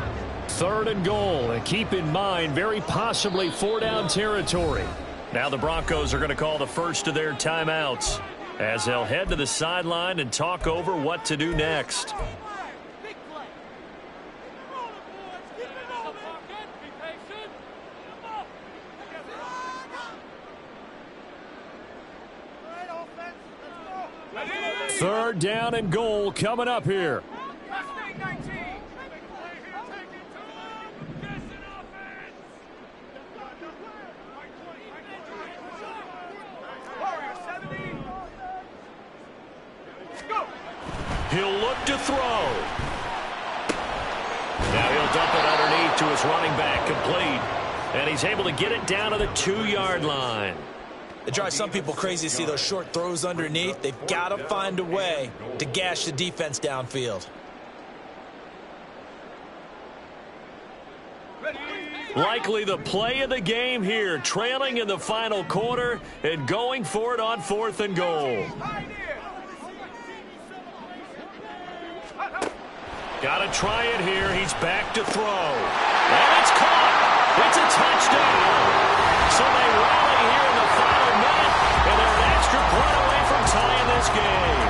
Third and goal, and keep in mind, very possibly four-down territory. Now the Broncos are going to call the first of their timeouts as they'll head to the sideline and talk over what to do next. Third down and goal coming up here. He'll look to throw. Now he'll dump it underneath to his running back, complete. And he's able to get it down to the 2-yard line. It drives some people crazy to see those short throws underneath. They've got to find a way to gash the defense downfield. Likely the play of the game here, trailing in the final quarter and going for it on fourth and goal. Got to try it here. He's back to throw. And it's caught. It's a touchdown. So they rally here in the final minute, and they're an extra point away from tying this game.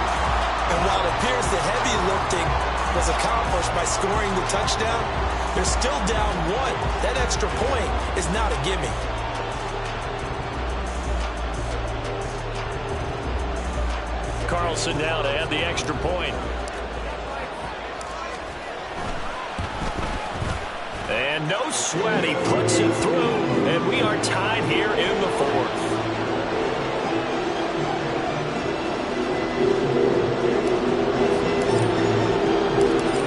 And while it appears the heavy lifting was accomplished by scoring the touchdown, they're still down one. That extra point is not a gimme. Carlson now to add the extra point. And no sweat, he puts it through, and we are tied here in the fourth.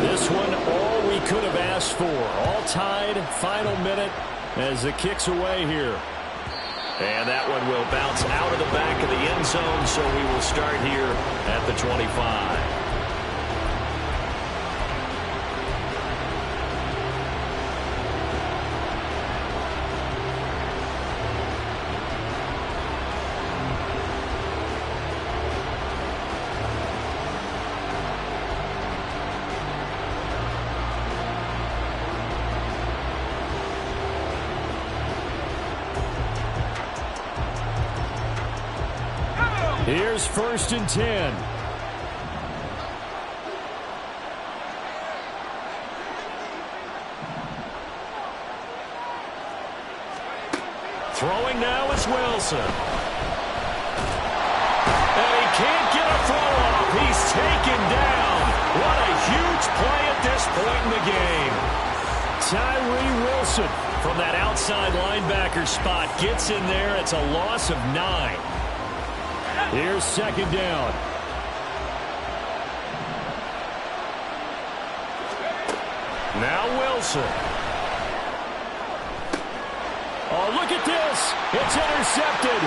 This one, all we could have asked for. All tied, final minute as it kicks away here. And that one will bounce out of the back of the end zone, so we will start here at the 25. Here's first and 10. Throwing now is Wilson. And he can't get a throw off. He's taken down. What a huge play at this point in the game. Tyree Wilson from that outside linebacker spot gets in there. It's a loss of 9. Here's second down. Now Wilson. Oh, look at this. It's intercepted.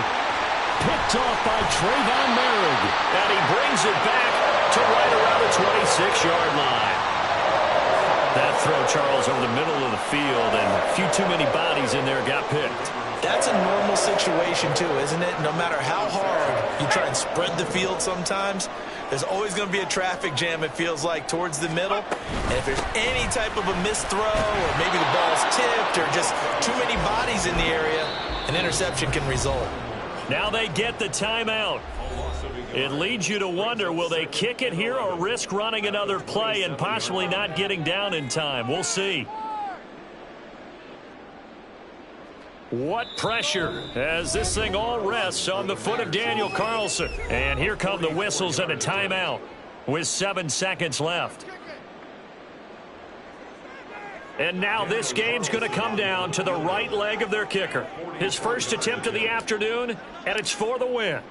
Picked off by Trayvon Merrick. And he brings it back to right around the 26-yard line. That throw, Charles, over the middle of the field, and a few too many bodies in there got picked. That's a normal situation, too, isn't it? No matter how hard you try and spread the field sometimes, there's always going to be a traffic jam, it feels like, towards the middle. And if there's any type of a missed throw, or maybe the ball's tipped, or just too many bodies in the area, an interception can result. Now they get the timeout. It leads you to wonder, will they kick it here or risk running another play and possibly not getting down in time? We'll see. What pressure as this thing all rests on the foot of Daniel Carlson. And here come the whistles and a timeout with 7 seconds left. And now this game's going to come down to the right leg of their kicker. His first attempt of the afternoon, and it's for the win.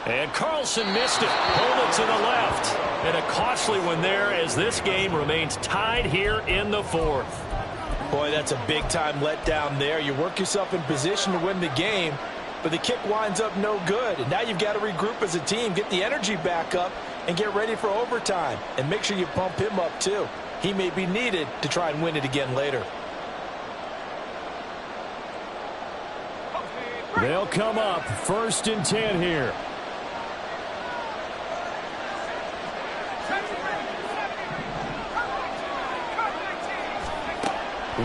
And Carlson missed it. Pulled it to the left. And a costly one there as this game remains tied here in the fourth. Boy, that's a big-time letdown there. You work yourself in position to win the game, but the kick winds up no good. And now you've got to regroup as a team, get the energy back up, and get ready for overtime. And make sure you pump him up, too. He may be needed to try and win it again later. They'll come up 1st and 10 here.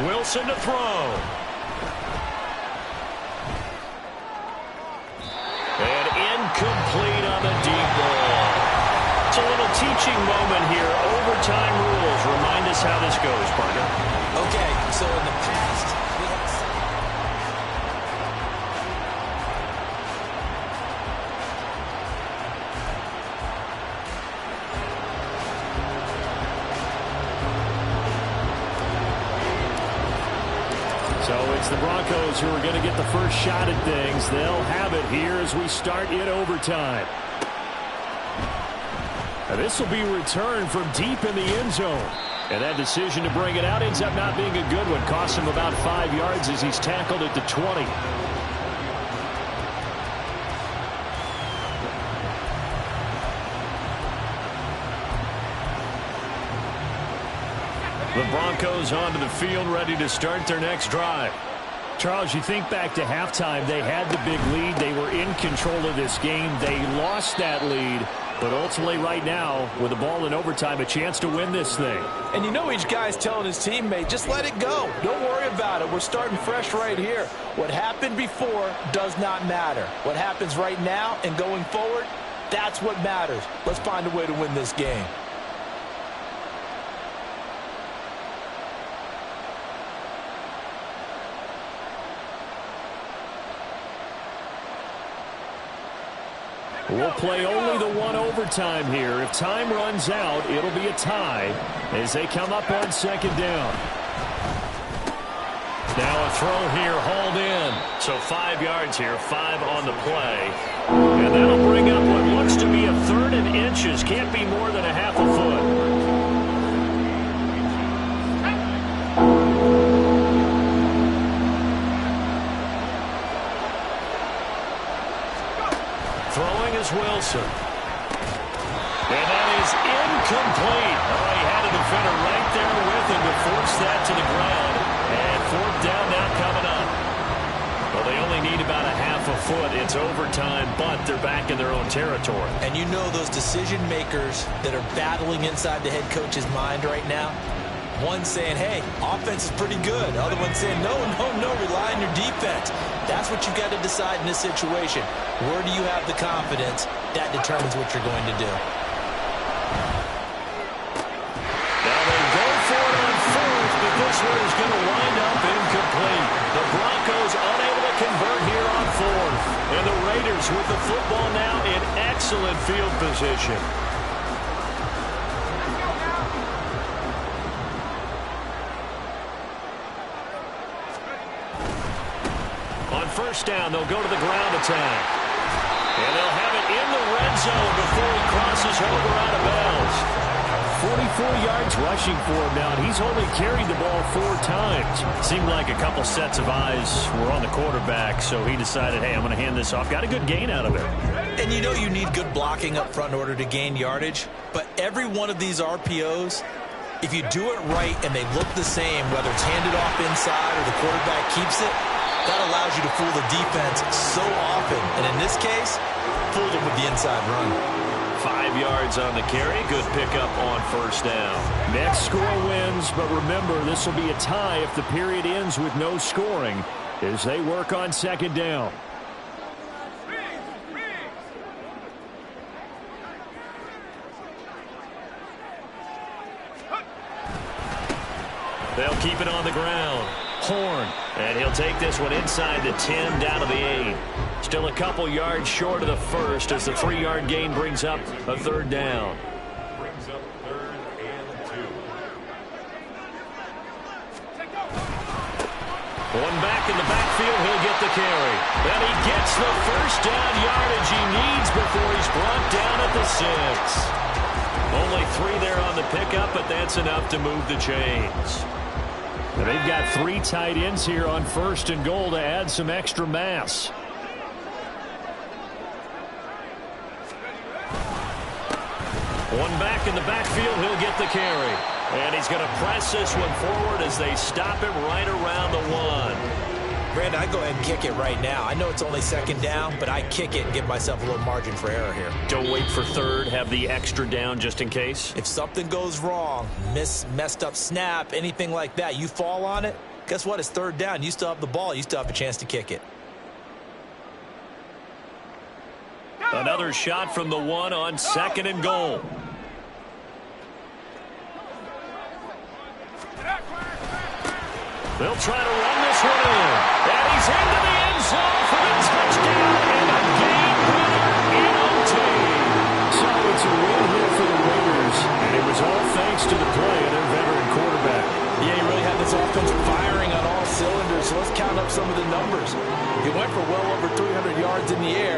Wilson to throw. And incomplete on the deep ball. It's a little teaching moment here. Overtime rules. Remind us how this goes, partner. Okay, so in the past, we had... So it's the Broncos who are going to get the first shot at things. They'll have it here as we start in overtime. Now this will be returned from deep in the end zone. And that decision to bring it out ends up not being a good one. Costs him about 5 yards as he's tackled at the 20. The Broncos onto the field, ready to start their next drive. Charles, you think back to halftime, they had the big lead. They were in control of this game. They lost that lead, but ultimately right now, with the ball in overtime, a chance to win this thing. And you know each guy's telling his teammate, just let it go. Don't worry about it. We're starting fresh right here. What happened before does not matter. What happens right now and going forward, that's what matters. Let's find a way to win this game. We'll play only the one overtime here. If time runs out, it'll be a tie as they come up on 2nd down. Now a throw here, hauled in. So 5 yards here, 5 on the play. And that'll bring up what looks to be a 3rd and inches. Can't be more than a half a foot. Throwing is Wilson. And that is incomplete. Oh, he had a defender right there with him to force that to the ground. And 4th down now coming up. Well, they only need about a half a foot. It's overtime, but they're back in their own territory. And you know those decision makers that are battling inside the head coach's mind right now? One saying, hey, offense is pretty good. Other one saying, no, rely on your defense. That's what you got to decide in this situation. Where do you have the confidence? That determines what you're going to do. Now they go for it on 4th, but this one is going to wind up incomplete. The Broncos unable to convert here on 4th. And the Raiders with the football now in excellent field position. On 1st down, they'll go to the ground attack. And they'll have it in the red zone before he crosses over out of bounds. 44 yards rushing for him now, and he's only carried the ball 4 times. Seemed like a couple sets of eyes were on the quarterback, so he decided, hey, I'm going to hand this off. Got a good gain out of it. And you know you need good blocking up front in order to gain yardage, but every one of these RPOs, if you do it right and they look the same, whether it's handed off inside or the quarterback keeps it, that allows you to fool the defense so often. And in this case, fooled them with the inside run. 5 yards on the carry. Good pickup on 1st down. Next score wins, but remember, this will be a tie if the period ends with no scoring as they work on 2nd down. They'll keep it on the ground. Horn. And he'll take this one inside the 10, down to the 8. Still a couple yards short of the first as the 3-yard gain brings up a third down. One back in the backfield, he'll get the carry. And he gets the first down yardage he needs before he's brought down at the 6. Only 3 there on the pickup, but that's enough to move the chains. And they've got 3 tight ends here on 1st and goal to add some extra mass. One back in the backfield, he'll get the carry. And he's going to press this one forward as they stop him right around the 1. Brandon, I go ahead and kick it right now. I know it's only 2nd down, but I kick it and give myself a little margin for error here. Don't wait for 3rd, have the extra down just in case. If something goes wrong, messed up snap, anything like that, you fall on it, guess what? It's 3rd down. You still have the ball. You still have a chance to kick it. Another shot from the 1 on 2nd and goal. They'll try to run this one in. And he's into the end zone for the touchdown and a game winner in OT. So it's a win here for the Raiders, and it was all thanks to the play of their veteran quarterback. Yeah, he really had this offense firing on all cylinders, so let's count up some of the numbers. He went for well over 300 yards in the air.